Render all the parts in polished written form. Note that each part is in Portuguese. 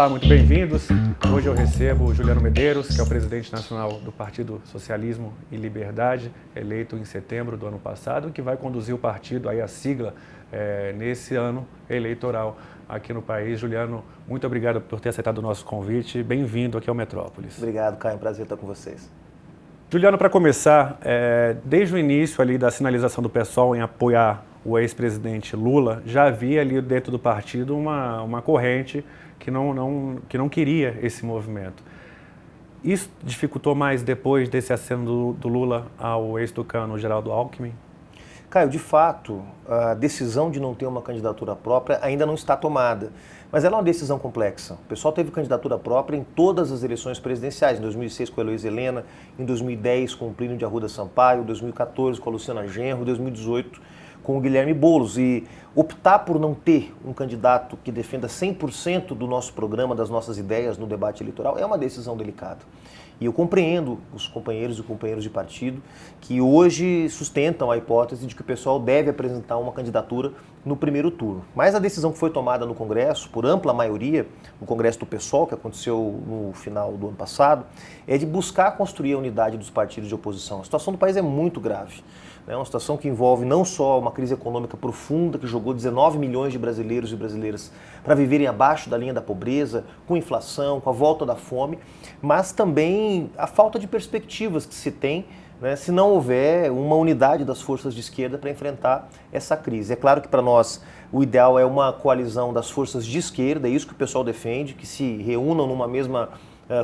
Olá, muito bem-vindos. Hoje eu recebo o Juliano Medeiros, que é o presidente nacional do Partido Socialismo e Liberdade, eleito em setembro do ano passado, que vai conduzir o partido, aí a sigla, nesse ano eleitoral aqui no país. Juliano, muito obrigado por ter aceitado o nosso convite. Bem-vindo aqui ao Metrópolis. Obrigado, Caio. É um prazer estar com vocês. Juliano, para começar, desde o início ali da sinalização do PSOL em apoiar o ex-presidente Lula, já havia ali dentro do partido uma corrente que não queria esse movimento. Isso dificultou mais depois desse aceno do Lula ao ex-tucano Geraldo Alckmin? Caio, de fato, a decisão de não ter uma candidatura própria ainda não está tomada, mas ela é uma decisão complexa. O pessoal teve candidatura própria em todas as eleições presidenciais, em 2006 com a Heloísa Helena, em 2010 com o Plínio de Arruda Sampaio, em 2014 com a Luciana Genro, em 2018 com o Guilherme Boulos. E optar por não ter um candidato que defenda 100% do nosso programa, das nossas ideias no debate eleitoral, é uma decisão delicada. E eu compreendo os companheiros e companheiras de partido que hoje sustentam a hipótese de que o pessoal deve apresentar uma candidatura no primeiro turno. Mas a decisão que foi tomada no Congresso, por ampla maioria, no Congresso do PSOL, que aconteceu no final do ano passado, é de buscar construir a unidade dos partidos de oposição. A situação do país é muito grave. É uma situação que envolve não só uma crise econômica profunda, que jogou 19 milhões de brasileiros e brasileiras para viverem abaixo da linha da pobreza, com inflação, com a volta da fome, mas também a falta de perspectivas que se tem, né, se não houver uma unidade das forças de esquerda para enfrentar essa crise. É claro que para nós o ideal é uma coalizão das forças de esquerda, é isso que o pessoal defende, que se reúnam numa mesma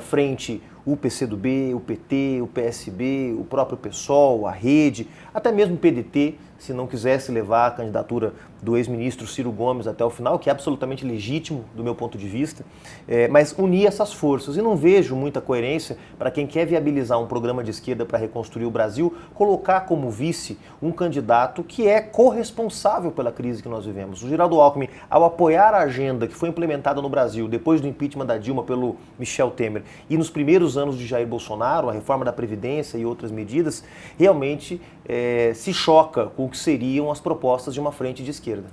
frente o PCdoB, o PT, o PSB, o próprio PSOL, a Rede, até mesmo o PDT, se não quisesse levar a candidatura do ex-ministro Ciro Gomes até o final, que é absolutamente legítimo do meu ponto de vista, mas unir essas forças. E não vejo muita coerência para quem quer viabilizar um programa de esquerda para reconstruir o Brasil, colocar como vice um candidato que é corresponsável pela crise que nós vivemos. O Geraldo Alckmin, ao apoiar a agenda que foi implementada no Brasil depois do impeachment da Dilma pelo Michel Temer e nos primeiros anos de Jair Bolsonaro, a reforma da Previdência e outras medidas, realmente se choca com o que seriam as propostas de uma frente de esquerda.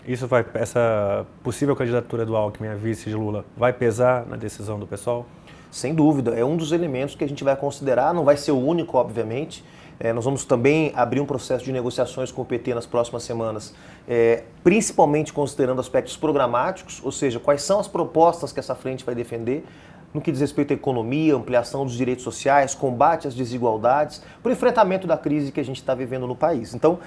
Essa possível candidatura do Alckmin a vice de Lula vai pesar na decisão do PSOL? Sem dúvida, é um dos elementos que a gente vai considerar, não vai ser o único, obviamente. Nós vamos também abrir um processo de negociações com o PT nas próximas semanas, principalmente considerando aspectos programáticos, ou seja, quais são as propostas que essa frente vai defender, no que diz respeito à economia, ampliação dos direitos sociais, combate às desigualdades, para o enfrentamento da crise que a gente está vivendo no país. Então,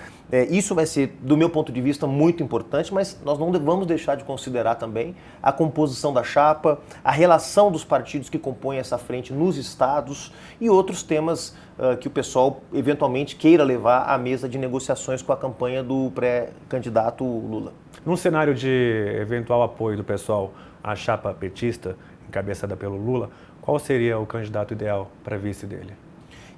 isso vai ser, do meu ponto de vista, muito importante, mas nós não vamos deixar de considerar também a composição da chapa, a relação dos partidos que compõem essa frente nos estados e outros temas que o pessoal eventualmente queira levar à mesa de negociações com a campanha do pré-candidato Lula. Num cenário de eventual apoio do pessoal à chapa petista, encabeçada pelo Lula, qual seria o candidato ideal para vice dele?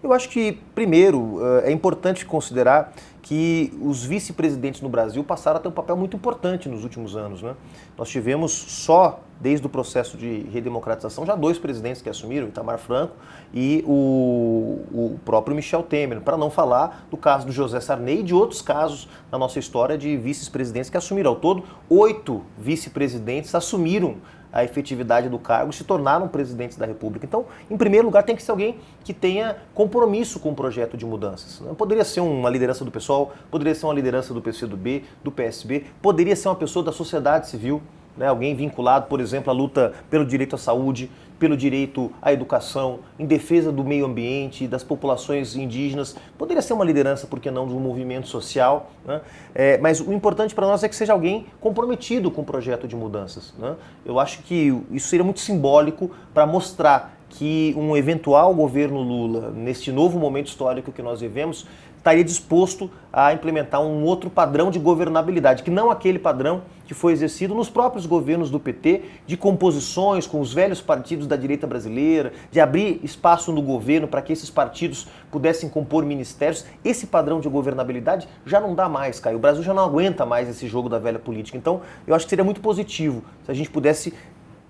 Eu acho que, primeiro, é importante considerar que os vice-presidentes no Brasil passaram a ter um papel muito importante nos últimos anos, né? Nós tivemos só, desde o processo de redemocratização, já 2 presidentes que assumiram, Itamar Franco e o próprio Michel Temer, para não falar do caso do José Sarney e de outros casos na nossa história de vice-presidentes que assumiram. Ao todo, 8 vice-presidentes assumiram a efetividade do cargo e se tornaram presidentes da República. Então, em primeiro lugar, tem que ser alguém que tenha compromisso com o projeto de mudanças. Poderia ser uma liderança do PSOL, poderia ser uma liderança do PCdoB, do PSB, poderia ser uma pessoa da sociedade civil, né? Alguém vinculado, por exemplo, à luta pelo direito à saúde, pelo direito à educação, em defesa do meio ambiente, das populações indígenas. Poderia ser uma liderança, por que não, de um movimento social, né? Mas o importante para nós é que seja alguém comprometido com o projeto de mudanças, né? Eu acho que isso seria muito simbólico para mostrar que um eventual governo Lula, neste novo momento histórico que nós vivemos, estaria disposto a implementar um outro padrão de governabilidade, que não aquele padrão que foi exercido nos próprios governos do PT, de composições com os velhos partidos da direita brasileira, de abrir espaço no governo para que esses partidos pudessem compor ministérios. Esse padrão de governabilidade já não dá mais, Caio. O Brasil já não aguenta mais esse jogo da velha política. Então, eu acho que seria muito positivo se a gente pudesse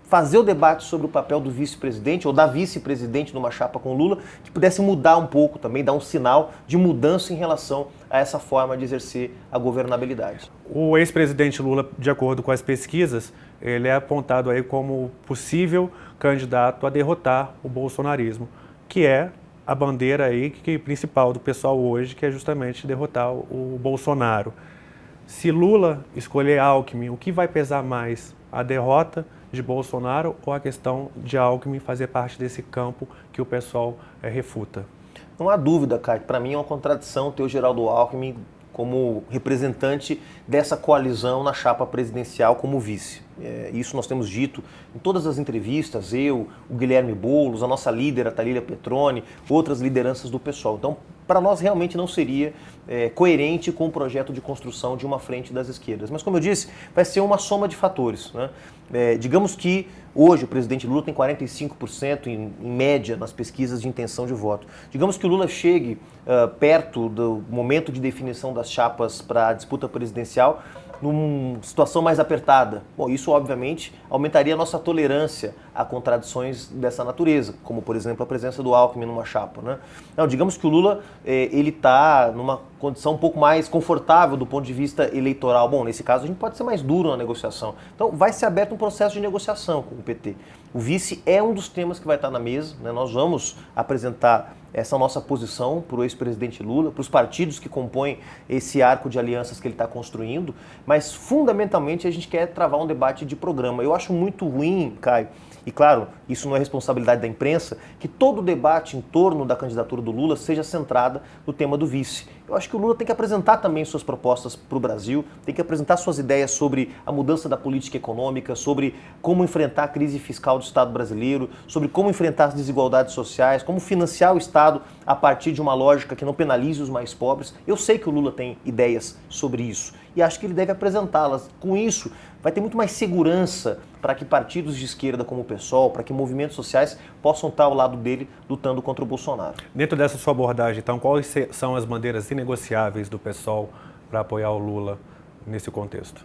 fazer o debate sobre o papel do vice-presidente ou da vice-presidente numa chapa com Lula, que pudesse mudar um pouco também, dar um sinal de mudança em relação a essa forma de exercer a governabilidade. O ex-presidente Lula, de acordo com as pesquisas, ele é apontado aí como possível candidato a derrotar o bolsonarismo, que é a bandeira aí principal do pessoal hoje, que é justamente derrotar o Bolsonaro. Se Lula escolher Alckmin, o que vai pesar mais? A derrota de Bolsonaro ou a questão de Alckmin fazer parte desse campo que o pessoal refuta? Não há dúvida, Caio, para mim é uma contradição ter o Geraldo Alckmin como representante dessa coalizão na chapa presidencial como vice. Isso nós temos dito em todas as entrevistas, eu, o Guilherme Boulos, a nossa líder, a Thalília Petroni, outras lideranças do PSOL. Então, para nós realmente não seria coerente com o projeto de construção de uma frente das esquerdas. Mas, como eu disse, vai ser uma soma de fatores, né? Digamos que hoje o presidente Lula tem 45% em média nas pesquisas de intenção de voto. Digamos que o Lula chegue perto do momento de definição das chapas para a disputa presidencial numa situação mais apertada. Bom, isso obviamente aumentaria a nossa tolerância a contradições dessa natureza, como por exemplo a presença do Alckmin numa chapa, né? Não, digamos que o Lula ele está numa condição um pouco mais confortável do ponto de vista eleitoral. Bom, nesse caso a gente pode ser mais duro na negociação. Então vai ser aberto um processo de negociação com o PT. O vice é um dos temas que vai estar na mesa, né? Nós vamos apresentar essa nossa posição para o ex-presidente Lula, para os partidos que compõem esse arco de alianças que ele está construindo, mas fundamentalmente a gente quer travar um debate de programa. Eu acho muito ruim, Caio, e claro, isso não é responsabilidade da imprensa, que todo o debate em torno da candidatura do Lula seja centrada no tema do vice. Eu acho que o Lula tem que apresentar também suas propostas para o Brasil, tem que apresentar suas ideias sobre a mudança da política econômica, sobre como enfrentar a crise fiscal do Estado brasileiro, sobre como enfrentar as desigualdades sociais, como financiar o Estado a partir de uma lógica que não penalize os mais pobres. Eu sei que o Lula tem ideias sobre isso e acho que ele deve apresentá-las. Com isso, vai ter muito mais segurança para que partidos de esquerda como o PSOL, para que movimentos sociais possam estar ao lado dele lutando contra o Bolsonaro. Dentro dessa sua abordagem, então, quais são as bandeiras inegociáveis do PSOL para apoiar o Lula nesse contexto?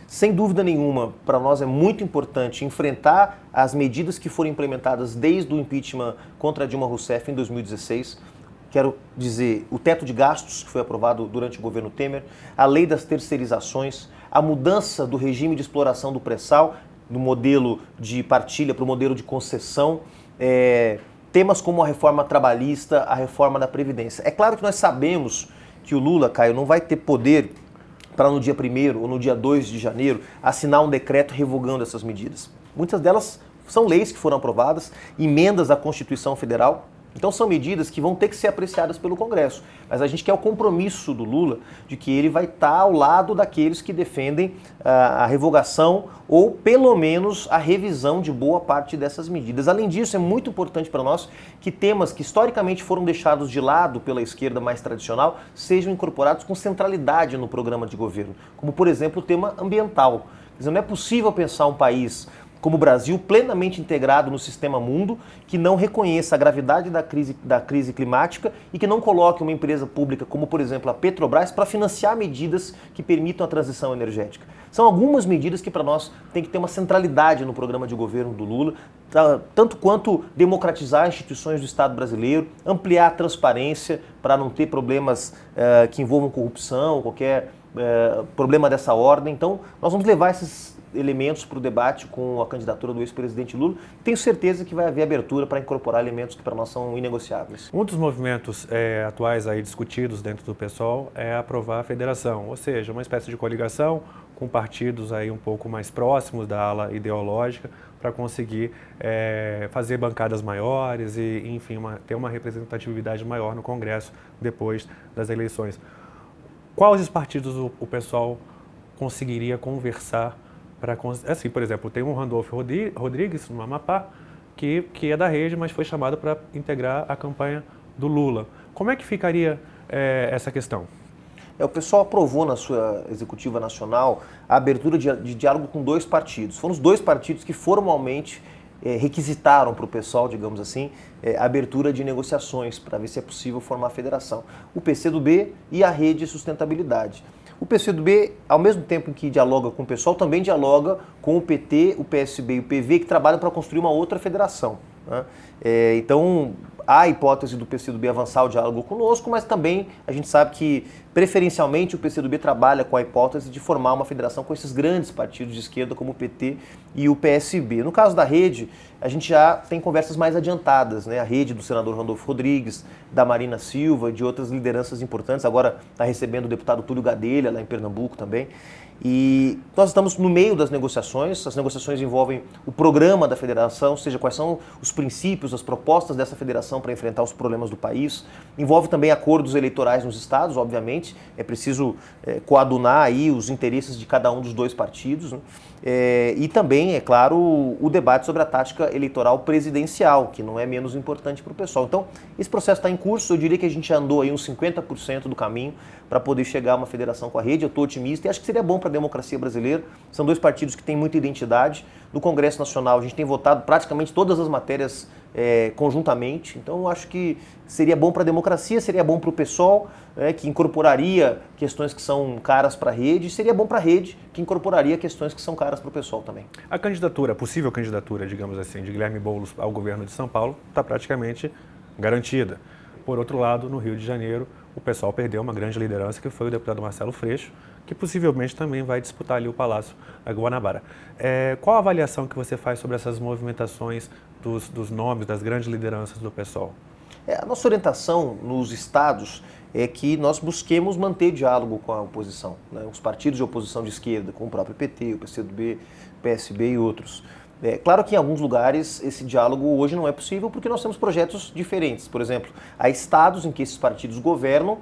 Sem dúvida nenhuma, para nós é muito importante enfrentar as medidas que foram implementadas desde o impeachment contra Dilma Rousseff em 2016. Quero dizer, o teto de gastos que foi aprovado durante o governo Temer, a lei das terceirizações, a mudança do regime de exploração do pré-sal, do modelo de partilha para o modelo de concessão, temas como a reforma trabalhista, a reforma da Previdência. É claro que nós sabemos que o Lula, Caio, não vai ter poder para no dia 1º ou no dia 2 de janeiro assinar um decreto revogando essas medidas. Muitas delas são leis que foram aprovadas, emendas à Constituição Federal. Então são medidas que vão ter que ser apreciadas pelo Congresso. Mas a gente quer o compromisso do Lula de que ele vai estar ao lado daqueles que defendem a revogação ou pelo menos a revisão de boa parte dessas medidas. Além disso, é muito importante para nós que temas que historicamente foram deixados de lado pela esquerda mais tradicional sejam incorporados com centralidade no programa de governo, como por exemplo o tema ambiental. Quer dizer, não é possível pensar um país como o Brasil, plenamente integrado no sistema mundo, que não reconheça a gravidade da crise climática e que não coloque uma empresa pública, como por exemplo a Petrobras, para financiar medidas que permitam a transição energética. São algumas medidas que para nós tem que ter uma centralidade no programa de governo do Lula, tanto quanto democratizar instituições do Estado brasileiro, ampliar a transparência para não ter problemas que envolvam corrupção, qualquer problema dessa ordem. Então, nós vamos levar esses elementos para o debate com a candidatura do ex-presidente Lula. Tenho certeza que vai haver abertura para incorporar elementos que para nós são inegociáveis. Um dos movimentos atuais aí discutidos dentro do PSOL é aprovar a federação, ou seja, uma espécie de coligação com partidos aí um pouco mais próximos da ala ideológica para conseguir fazer bancadas maiores e, enfim, ter uma representatividade maior no Congresso depois das eleições. Quais os partidos o PSOL conseguiria conversar para, assim, por exemplo, tem um Randolfo Rodrigues, no Amapá, que é da rede, mas foi chamado para integrar a campanha do Lula. Como é que ficaria essa questão? O PSOL aprovou na sua executiva nacional a abertura de diálogo com 2 partidos. Foram os 2 partidos que formalmente requisitaram para o PSOL, digamos assim, a abertura de negociações para ver se é possível formar a federação. O PCdoB e a Rede Sustentabilidade. O PCdoB, ao mesmo tempo que dialoga com o PSOL, também dialoga com o PT, o PSB e o PV, que trabalham para construir uma outra federação, né? Então, há a hipótese do PCdoB avançar o diálogo conosco, mas também a gente sabe que, preferencialmente, o PCdoB trabalha com a hipótese de formar uma federação com esses grandes partidos de esquerda, como o PT e o PSB. No caso da Rede, a gente já tem conversas mais adiantadas, né? A Rede do senador Randolfo Rodrigues, da Marina Silva, de outras lideranças importantes. Agora está recebendo o deputado Túlio Gadelha, lá em Pernambuco também. E nós estamos no meio das negociações. As negociações envolvem o programa da federação, ou seja, quais são os princípios, as propostas dessa federação para enfrentar os problemas do país. Envolve também acordos eleitorais nos estados, obviamente. É preciso coadunar aí os interesses de cada um dos dois partidos, né? E também, é claro, o debate sobre a tática eleitoral presidencial, que não é menos importante para o pessoal. Então, esse processo está em curso. Eu diria que a gente andou aí uns 50% do caminho para poder chegar a uma federação com a Rede. Eu estou otimista e acho que seria bom para a democracia brasileira. São dois partidos que têm muita identidade. No Congresso Nacional, a gente tem votado praticamente todas as matérias conjuntamente. Então, eu acho que seria bom para a democracia, seria bom para o PSOL, que incorporaria questões que são caras para a Rede, e seria bom para a Rede, que incorporaria questões que são caras para o PSOL também. A candidatura, a possível candidatura, digamos assim, de Guilherme Boulos ao governo de São Paulo está praticamente garantida. Por outro lado, no Rio de Janeiro, o PSOL perdeu uma grande liderança, que foi o deputado Marcelo Freixo, que possivelmente também vai disputar ali o Palácio Guanabara. Qual a avaliação que você faz sobre essas movimentações dos nomes, das grandes lideranças do PSOL? A nossa orientação nos estados é que nós busquemos manter diálogo com a oposição, né? Os partidos de oposição de esquerda, como o próprio PT, o PCdoB, o PSB e outros. Claro que em alguns lugares esse diálogo hoje não é possível porque nós temos projetos diferentes. Por exemplo, há estados em que esses partidos governam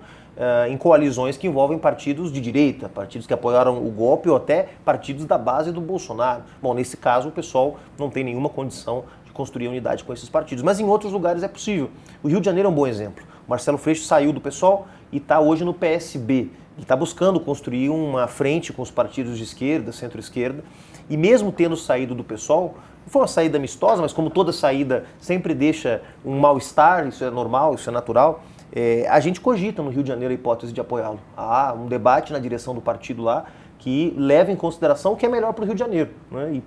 em coalizões que envolvem partidos de direita, partidos que apoiaram o golpe ou até partidos da base do Bolsonaro. Bom, nesse caso o pessoal não tem nenhuma condição de construir unidade com esses partidos, mas em outros lugares é possível. O Rio de Janeiro é um bom exemplo. O Marcelo Freixo saiu do PSOL e está hoje no PSB. Ele está buscando construir uma frente com os partidos de esquerda, centro-esquerda, e mesmo tendo saído do PSOL, foi uma saída amistosa, mas como toda saída sempre deixa um mal-estar, isso é normal, isso é natural, a gente cogita no Rio de Janeiro a hipótese de apoiá-lo. Há um debate na direção do partido lá que leva em consideração o que é melhor para o Rio de Janeiro, né? E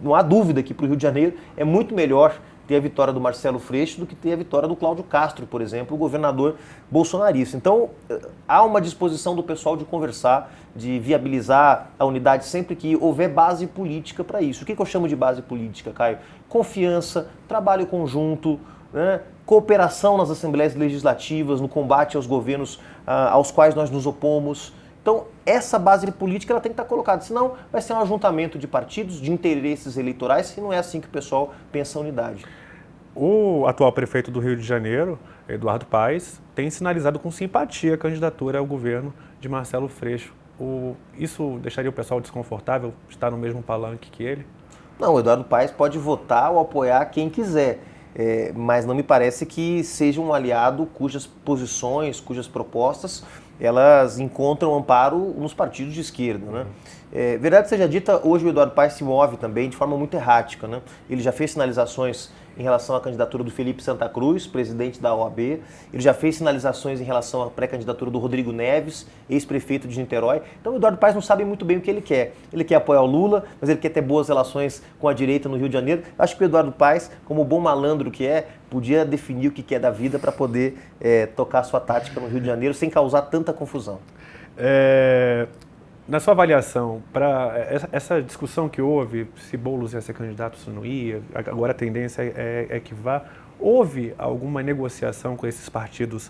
não há dúvida que para o Rio de Janeiro é muito melhor ter a vitória do Marcelo Freixo do que ter a vitória do Cláudio Castro, por exemplo, o governador bolsonarista. Então, há uma disposição do pessoal de conversar, de viabilizar a unidade sempre que houver base política para isso. O que eu chamo de base política, Caio? Confiança, trabalho conjunto, né? Cooperação nas assembleias legislativas, no combate aos governos aos quais nós nos opomos. Então, essa base política ela tem que estar colocada, senão vai ser um ajuntamento de partidos, de interesses eleitorais, e não é assim que o pessoal pensa a unidade. O atual prefeito do Rio de Janeiro, Eduardo Paes, tem sinalizado com simpatia a candidatura ao governo de Marcelo Freixo. Isso deixaria o pessoal desconfortável, estar no mesmo palanque que ele? Não, o Eduardo Paes pode votar ou apoiar quem quiser, mas não me parece que seja um aliado cujas posições, cujas propostas elas encontram amparo nos partidos de esquerda, né? Verdade seja dita, hoje o Eduardo Paes se move também de forma muito errática, né? Ele já fez sinalizações em relação à candidatura do Felipe Santa Cruz, presidente da OAB. Ele já fez sinalizações em relação à pré-candidatura do Rodrigo Neves, ex-prefeito de Niterói. Então o Eduardo Paes não sabe muito bem o que ele quer. Ele quer apoiar o Lula, mas ele quer ter boas relações com a direita no Rio de Janeiro. Acho que o Eduardo Paes, como bom malandro que é, podia definir o que quer da vida para poder tocar a sua tática no Rio de Janeiro sem causar tanta confusão. Na sua avaliação, para essa discussão que houve, se Boulos ia ser candidato, se não ia, agora a tendência é que vá, houve alguma negociação com esses partidos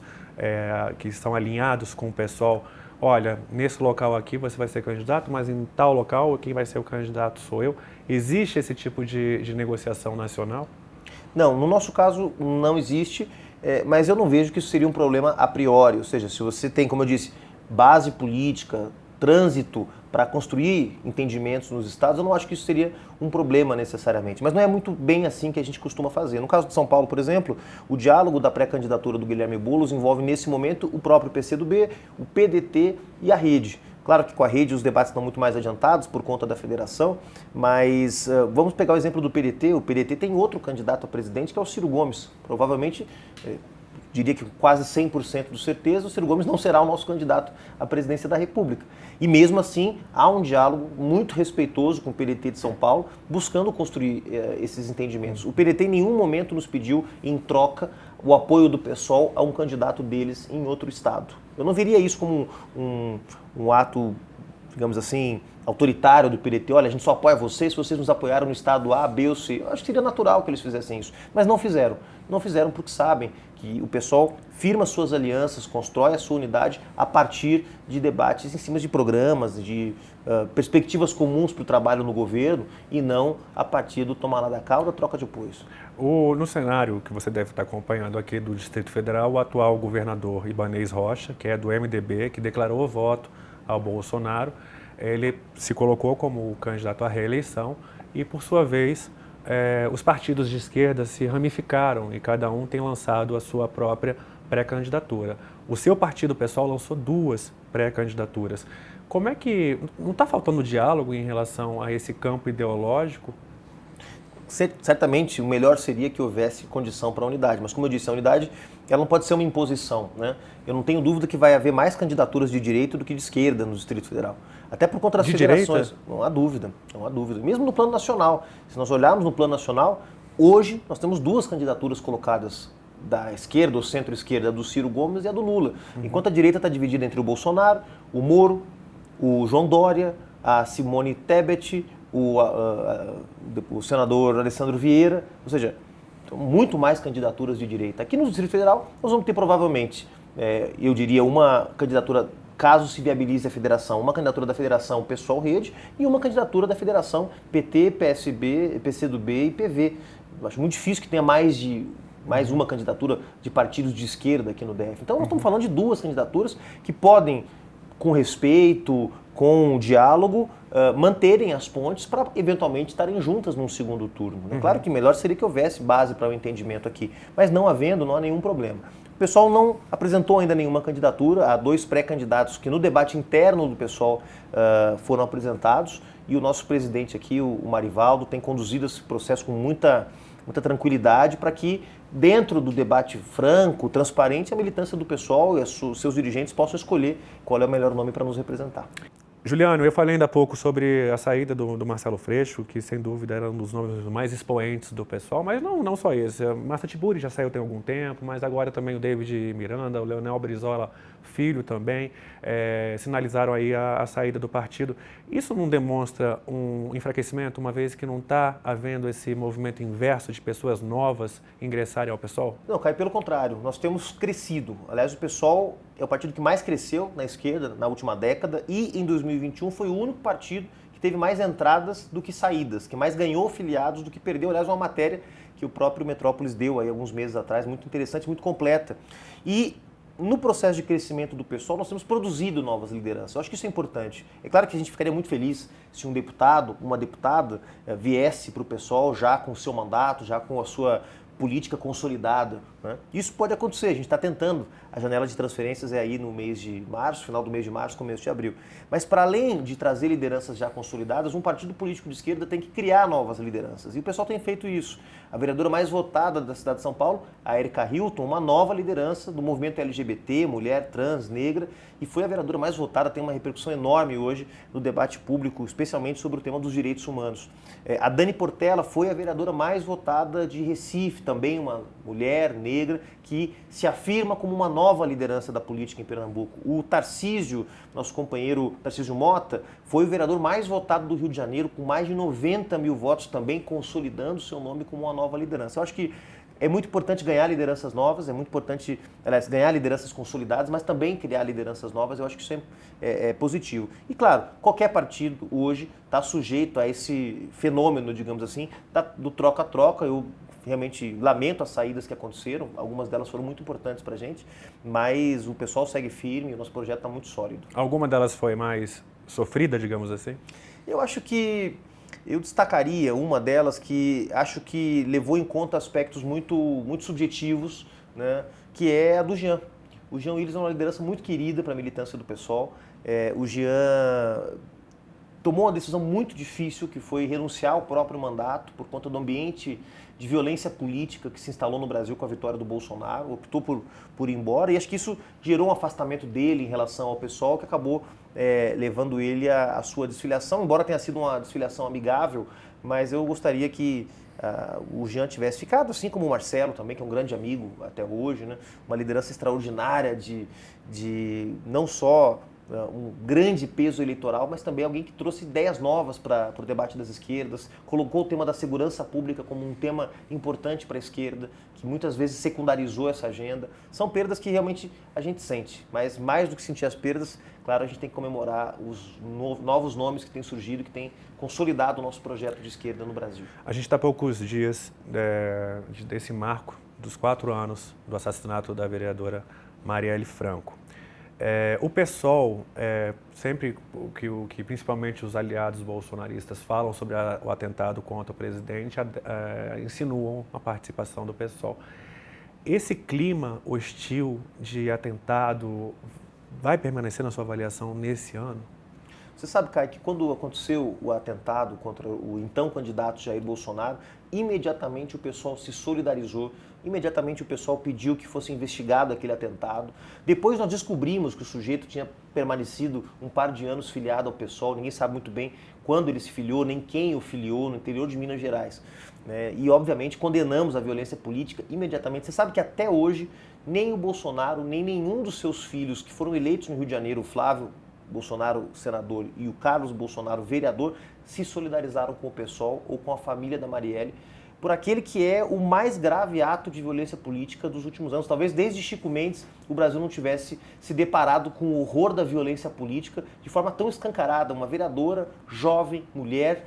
que estão alinhados com o PSOL? Olha, nesse local aqui você vai ser candidato, mas em tal local quem vai ser o candidato sou eu. Existe esse tipo de negociação nacional? Não, no nosso caso não existe, mas eu não vejo que isso seria um problema a priori. Ou seja, se você tem, como eu disse, base política, trânsito para construir entendimentos nos estados, eu não acho que isso seria um problema necessariamente. Mas não é muito bem assim que a gente costuma fazer. No caso de São Paulo, por exemplo, o diálogo da pré-candidatura do Guilherme Boulos envolve, nesse momento, o próprio PCdoB, o PDT e a Rede. Claro que com a Rede os debates estão muito mais adiantados por conta da federação, mas vamos pegar o exemplo do PDT. O PDT tem outro candidato a presidente, que é o Ciro Gomes. Provavelmente diria que quase 100% de certeza, o Ciro Gomes não será o nosso candidato à presidência da República. E mesmo assim, há um diálogo muito respeitoso com o PDT de São Paulo, buscando construir esses entendimentos. O PDT em nenhum momento nos pediu, em troca, o apoio do PSOL a um candidato deles em outro estado. Eu não veria isso como um ato, digamos assim, autoritário do PDT. Olha, a gente só apoia vocês se vocês nos apoiaram no estado A, B ou C. Eu acho que seria natural que eles fizessem isso, mas não fizeram. Não fizeram porque sabem que o PSOL firma suas alianças, constrói a sua unidade a partir de debates em cima de programas, de perspectivas comuns para o trabalho no governo e não a partir do tomar lá da cá ou da troca de apoios. No cenário que você deve estar acompanhando aqui do Distrito Federal, o atual governador Ibanez Rocha, que é do MDB, que declarou voto ao Bolsonaro, ele se colocou como candidato à reeleição e, por sua vez, os partidos de esquerda se ramificaram e cada um tem lançado a sua própria pré-candidatura. O seu partido, pessoal, lançou 2 pré-candidaturas. Como é que... Não está faltando diálogo em relação a esse campo ideológico? Certamente o melhor seria que houvesse condição para a unidade, mas como eu disse, a unidade ela não pode ser uma imposição, né? Eu não tenho dúvida que vai haver mais candidaturas de direita do que de esquerda no Distrito Federal. Até por conta das federações. Direita? Não há dúvida, não há dúvida. Mesmo no plano nacional, se nós olharmos no plano nacional, hoje nós temos 2 candidaturas colocadas da esquerda ou centro-esquerda, a do Ciro Gomes e a do Lula. Enquanto a direita está dividida entre o Bolsonaro, o Moro, o João Dória, a Simone Tebet, o senador Alessandro Vieira, ou seja, muito mais candidaturas de direita. Aqui no Distrito Federal, nós vamos ter provavelmente, eu diria, uma candidatura, caso se viabilize a federação, uma candidatura da federação PSOL Rede e uma candidatura da federação PT, PSB, PCdoB e PV. Eu acho muito difícil que tenha mais uma candidatura de partidos de esquerda aqui no DF. Então nós estamos falando de 2 candidaturas que podem, com respeito, com diálogo, manterem as pontes para eventualmente estarem juntas num segundo turno. Né? Claro que melhor seria que houvesse base para o entendimento aqui, mas não havendo, não há nenhum problema. O pessoal não apresentou ainda nenhuma candidatura, há 2 pré-candidatos que no debate interno do pessoal foram apresentados e o nosso presidente aqui, o Marivaldo, tem conduzido esse processo com muita tranquilidade para que dentro do debate franco, transparente, a militância do pessoal e os seus dirigentes possam escolher qual é o melhor nome para nos representar. Juliano, eu falei ainda há pouco sobre a saída do Marcelo Freixo, que sem dúvida era um dos nomes mais expoentes do pessoal, mas não só esse. Marta Tiburi já saiu tem algum tempo, mas agora também o David Miranda, o Leonel Brizola Filho também, sinalizaram aí a saída do partido. Isso não demonstra um enfraquecimento, uma vez que não está havendo esse movimento inverso de pessoas novas ingressarem ao PSOL? Não, Caio, pelo contrário, nós temos crescido. Aliás, o PSOL é o partido que mais cresceu na esquerda na última década e em 2021 foi o único partido que teve mais entradas do que saídas, que mais ganhou filiados do que perdeu. Aliás, uma matéria que o próprio Metrópolis deu aí alguns meses atrás, muito interessante, muito completa. E no processo de crescimento do PSOL, nós temos produzido novas lideranças. Eu acho que isso é importante. É claro que a gente ficaria muito feliz se um deputado, uma deputada, viesse para o PSOL já com o seu mandato, já com a sua política consolidada. Né? Isso pode acontecer, a gente está tentando. A janela de transferências é aí no mês de março, final do mês de março, começo de abril. Mas para além de trazer lideranças já consolidadas, um partido político de esquerda tem que criar novas lideranças. E o pessoal tem feito isso. A vereadora mais votada da cidade de São Paulo, a Érica Hilton, uma nova liderança do movimento LGBT, mulher, trans, negra, e foi a vereadora mais votada, tem uma repercussão enorme hoje no debate público, especialmente sobre o tema dos direitos humanos. A Dani Portela foi a vereadora mais votada de Recife, também uma mulher negra que se afirma como uma nova liderança da política em Pernambuco. O Tarcísio, nosso companheiro Tarcísio Mota, foi o vereador mais votado do Rio de Janeiro, com mais de 90 mil votos, também consolidando seu nome como uma nova liderança. Eu acho que é muito importante ganhar lideranças novas, é muito importante, aliás, ganhar lideranças consolidadas, mas também criar lideranças novas. Eu acho que isso é positivo. E claro, qualquer partido hoje está sujeito a esse fenômeno, digamos assim, do troca-troca. Eu realmente lamento as saídas que aconteceram, algumas delas foram muito importantes para a gente, mas o pessoal segue firme e o nosso projeto está muito sólido. Alguma delas foi mais sofrida, digamos assim? Eu acho que eu destacaria uma delas que acho que levou em conta aspectos muito subjetivos, né, que é a do Jean. O Jean Willis é uma liderança muito querida para a militância do PSOL. O Jean tomou uma decisão muito difícil, que foi renunciar ao próprio mandato por conta do ambiente de violência política que se instalou no Brasil com a vitória do Bolsonaro, optou por ir embora, e acho que isso gerou um afastamento dele em relação ao PSOL, que acabou levando ele à sua desfiliação, embora tenha sido uma desfiliação amigável, mas eu gostaria que o Jean tivesse ficado, assim como o Marcelo também, que é um grande amigo até hoje, né? Uma liderança extraordinária de não só um grande peso eleitoral, mas também alguém que trouxe ideias novas para o debate das esquerdas, colocou o tema da segurança pública como um tema importante para a esquerda, que muitas vezes secundarizou essa agenda. São perdas que realmente a gente sente, mas mais do que sentir as perdas, claro, a gente tem que comemorar os novos nomes que têm surgido, que têm consolidado o nosso projeto de esquerda no Brasil. A gente está a poucos dias desse marco dos 4 anos do assassinato da vereadora Marielle Franco. O PSOL, sempre o que principalmente os aliados bolsonaristas falam sobre o atentado contra o presidente, insinuam a participação do PSOL. Esse clima hostil de atentado vai permanecer na sua avaliação nesse ano? Você sabe, Caio, que quando aconteceu o atentado contra o então candidato Jair Bolsonaro, imediatamente o pessoal se solidarizou, imediatamente o pessoal pediu que fosse investigado aquele atentado. Depois nós descobrimos que o sujeito tinha permanecido um par de anos filiado ao PSOL, ninguém sabe muito bem quando ele se filiou, nem quem o filiou no interior de Minas Gerais. E, obviamente, condenamos a violência política imediatamente. Você sabe que até hoje, nem o Bolsonaro, nem nenhum dos seus filhos que foram eleitos no Rio de Janeiro, o Flávio Bolsonaro, senador, e o Carlos Bolsonaro, vereador, se solidarizaram com o PSOL ou com a família da Marielle por aquele que é o mais grave ato de violência política dos últimos anos. Talvez desde Chico Mendes o Brasil não tivesse se deparado com o horror da violência política de forma tão escancarada. Uma vereadora, jovem, mulher,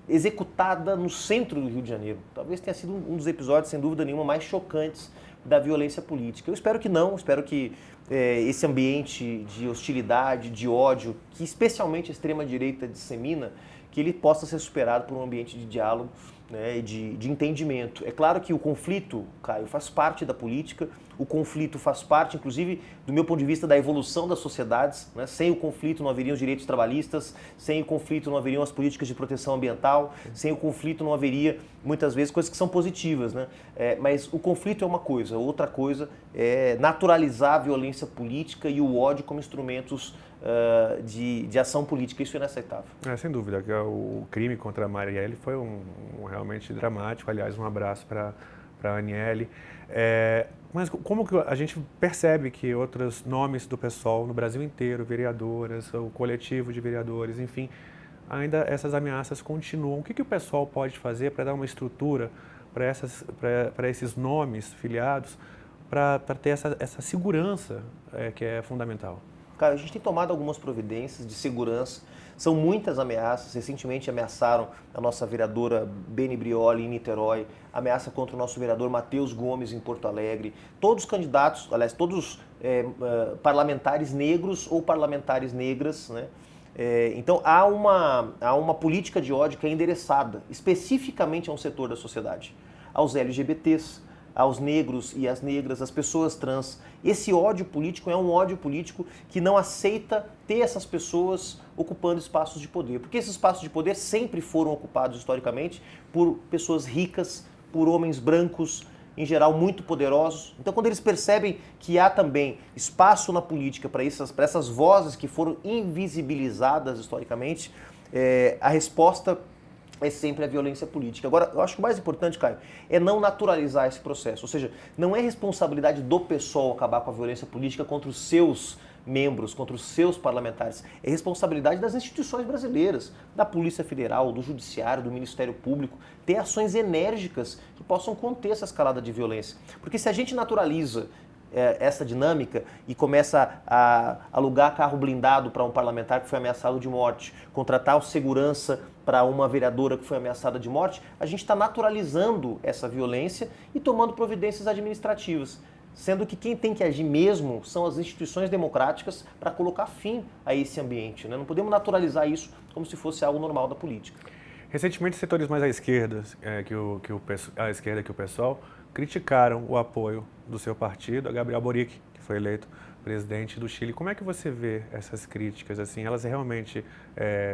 executada no centro do Rio de Janeiro. Talvez tenha sido um dos episódios, sem dúvida nenhuma, mais chocantes da violência política. Eu espero que não, espero que esse ambiente de hostilidade, de ódio, que especialmente a extrema-direita dissemina, que ele possa ser superado por um ambiente de diálogo, né, e de entendimento. É claro que o conflito, Caio, faz parte da política, o conflito faz parte, inclusive, do meu ponto de vista, da evolução das sociedades, né? Sem o conflito não haveriam os direitos trabalhistas, sem o conflito não haveriam as políticas de proteção ambiental, sem o conflito não haveria, muitas vezes, coisas que são positivas, né? Mas o conflito é uma coisa, outra coisa é naturalizar a violência política e o ódio como instrumentos de ação política. Isso é inaceitável. Sem dúvida, o crime contra a Marielle foi realmente dramático. Aliás, um abraço para a Aniele. Mas como que a gente percebe que outros nomes do PSOL no Brasil inteiro, vereadoras, o coletivo de vereadores, enfim, ainda essas ameaças continuam? O que o PSOL pode fazer para dar uma estrutura para esses nomes filiados, para ter essa segurança que é fundamental? Cara, a gente tem tomado algumas providências de segurança, são muitas ameaças. Recentemente ameaçaram a nossa vereadora Beni Brioli em Niterói, ameaça contra o nosso vereador Matheus Gomes em Porto Alegre. Todos os candidatos, aliás, todos parlamentares negros ou parlamentares negras, né? Então há uma política de ódio que é endereçada especificamente a um setor da sociedade, aos LGBTs, aos negros e às negras, às pessoas trans. Esse ódio político é um ódio político que não aceita ter essas pessoas ocupando espaços de poder, porque esses espaços de poder sempre foram ocupados historicamente por pessoas ricas, por homens brancos, em geral muito poderosos. Então, quando eles percebem que há também espaço na política para essas vozes que foram invisibilizadas historicamente, a resposta é sempre a violência política. Agora, eu acho que o mais importante, Caio, é não naturalizar esse processo. Ou seja, não é responsabilidade do PSOL acabar com a violência política contra os seus membros, contra os seus parlamentares. É responsabilidade das instituições brasileiras, da Polícia Federal, do Judiciário, do Ministério Público, ter ações enérgicas que possam conter essa escalada de violência. Porque se a gente naturaliza essa dinâmica e começa a alugar carro blindado para um parlamentar que foi ameaçado de morte, contratar o segurança para uma vereadora que foi ameaçada de morte, a gente está naturalizando essa violência e tomando providências administrativas, sendo que quem tem que agir mesmo são as instituições democráticas para colocar fim a esse ambiente, né? Não podemos naturalizar isso como se fosse algo normal da política. Recentemente, setores mais à esquerda, à esquerda que o PSOL, criticaram o apoio do seu partido a Gabriel Boric, que foi eleito presidente do Chile. Como é que você vê essas críticas? Assim, elas realmente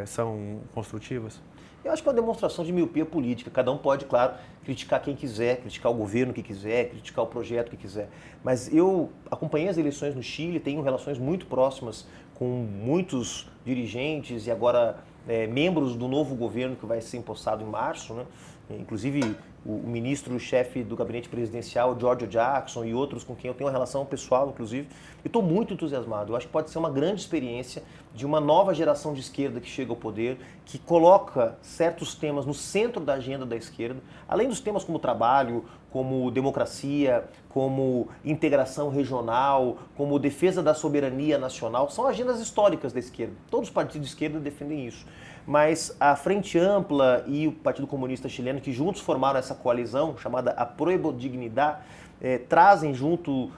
são construtivas? Eu acho que é uma demonstração de miopia política. Cada um pode, claro, criticar quem quiser, criticar o governo que quiser, criticar o projeto que quiser. Mas eu acompanhei as eleições no Chile, tenho relações muito próximas com muitos dirigentes e agora membros do novo governo que vai ser empossado em março, né? Inclusive o ministro-chefe do gabinete presidencial, Giorgio Jackson, e outros com quem eu tenho uma relação pessoal, inclusive. E estou muito entusiasmado. Eu acho que pode ser uma grande experiência de uma nova geração de esquerda que chega ao poder, que coloca certos temas no centro da agenda da esquerda, além dos temas como trabalho, como democracia, como integração regional, como defesa da soberania nacional. São agendas históricas da esquerda. Todos os partidos de esquerda defendem isso. Mas a Frente Ampla e o Partido Comunista Chileno, que juntos formaram essa coalizão chamada Apruebo Dignidad, trazem junto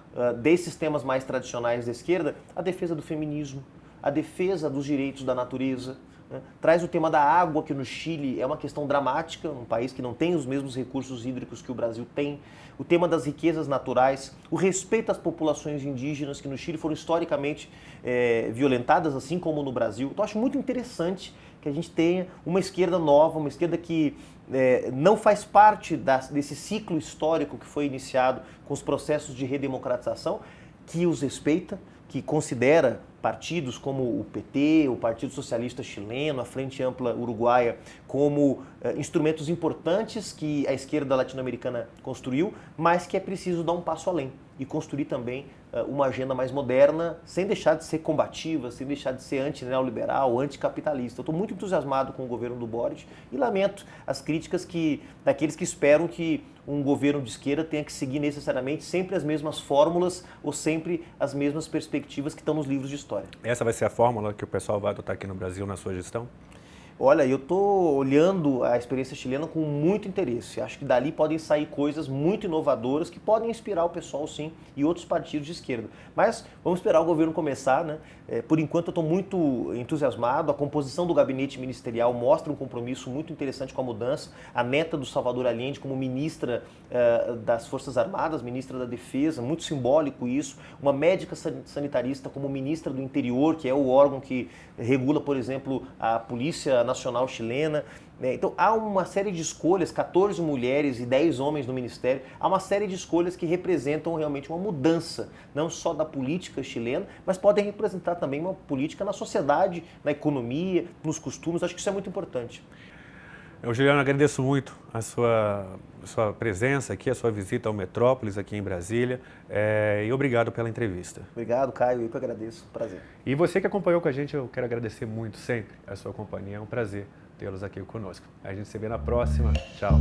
desses temas mais tradicionais da esquerda a defesa do feminismo, a defesa dos direitos da natureza, né? Traz o tema da água, que no Chile é uma questão dramática, um país que não tem os mesmos recursos hídricos que o Brasil tem, o tema das riquezas naturais, o respeito às populações indígenas, que no Chile foram historicamente violentadas, assim como no Brasil. Então, acho muito interessante que a gente tenha uma esquerda nova, uma esquerda que não faz parte desse ciclo histórico que foi iniciado com os processos de redemocratização, que os respeita, que considera partidos como o PT, o Partido Socialista Chileno, a Frente Ampla Uruguaia, como instrumentos importantes que a esquerda latino-americana construiu, mas que é preciso dar um passo além e construir também uma agenda mais moderna, sem deixar de ser combativa, sem deixar de ser anti-neoliberal, anticapitalista. Eu estou muito entusiasmado com o governo do Boric e lamento as críticas daqueles que esperam que um governo de esquerda tenha que seguir necessariamente sempre as mesmas fórmulas ou sempre as mesmas perspectivas que estão nos livros de história. Essa vai ser a fórmula que o pessoal vai adotar aqui no Brasil na sua gestão? Olha, eu estou olhando a experiência chilena com muito interesse. Acho que dali podem sair coisas muito inovadoras que podem inspirar o pessoal, sim, e outros partidos de esquerda. Mas vamos esperar o governo começar, né? Por enquanto eu estou muito entusiasmado. A composição do gabinete ministerial mostra um compromisso muito interessante com a mudança. A neta do Salvador Allende como ministra das Forças Armadas, ministra da Defesa, muito simbólico isso. Uma médica sanitarista como ministra do Interior, que é o órgão que regula, por exemplo, a Polícia Nacional Chilena. Então há uma série de escolhas, 14 mulheres e 10 homens no ministério, há uma série de escolhas que representam realmente uma mudança, não só da política chilena, mas podem representar também uma política na sociedade, na economia, nos costumes. Acho que isso é muito importante. Juliano, agradeço muito a sua presença aqui, a sua visita ao Metrópolis aqui em Brasília e obrigado pela entrevista. Obrigado, Caio, eu que agradeço, prazer. E você que acompanhou com a gente, eu quero agradecer muito sempre a sua companhia, é um prazer tê-los aqui conosco. A gente se vê na próxima, tchau.